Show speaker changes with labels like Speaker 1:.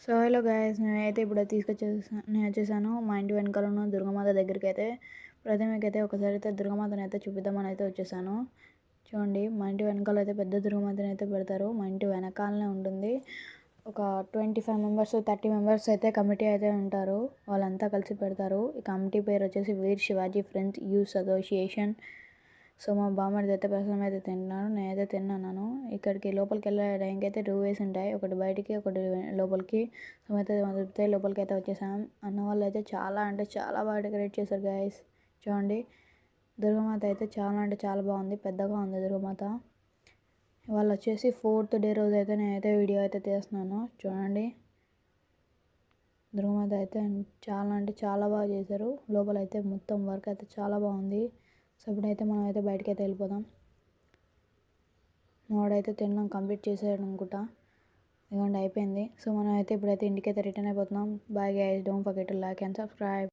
Speaker 1: So hello guys, నేనైతే ఇప్పుడు నేను వచ్చేసాను మా ఇంటి వెనకాల ఉన్న దుర్గమాత దగ్గరికి అయితే. ఇప్పుడైతే మీకైతే ఒకసారి అయితే దుర్గమాతని అయితే చూపిద్దామని అయితే వచ్చేసాను. చూడండి, మా ఇంటి వెనకాల అయితే పెద్ద దుర్గమాతని అయితే పెడతారు. మా ఇంటి వెనకాలనే ఉంటుంది. ఒక 25 మెంబర్స్ 30 మెంబర్స్ అయితే కమిటీ అయితే ఉంటారు. వాళ్ళంతా కలిసి పెడతారు. ఈ కమిటీ పేరు వచ్చేసి Veer Shivaji friends youth association. So మా బామ్మడిది అయితే ప్రస్తుతం అయితే తింటున్నాను. నేనైతే తిన్నాను. ఇక్కడికి లోపలికి వెళ్ళే టైంకి అయితే 2 వేస్ ఉంటాయి, ఒకటి బయటికి ఒకటి లోపలికి. సో అయితే తిరిగితే లోపలికి అయితే వచ్చేసాం. అన్న వాళ్ళు అయితే చాలా అంటే చాలా బాగా డెకరేట్ చేశారు గైస్. చూడండి, దుర్గమాత అయితే చాలా అంటే చాలా బాగుంది, పెద్దగా ఉంది దుర్గమాత. వాళ్ళు వచ్చేసి 4th డే రోజు అయితే నేనైతే వీడియో అయితే తీస్తున్నాను. చూడండి, దుర్గమాత అయితే చాలా అంటే చాలా బాగా చేశారు. లోపల అయితే మొత్తం వర్క్ అయితే చాలా బాగుంది. సో ఇప్పుడైతే మనం అయితే బయటకి అయితే వెళ్ళిపోదాం. వాడైతే తినడం కంప్లీట్ చేసాడు అనుకుంటా. ఇదిగోండి అయిపోయింది. సో మనం అయితే ఇప్పుడైతే ఇంటికైతే రిటర్న్ అయిపోతున్నాం. Bye guys, don't forget to like and subscribe.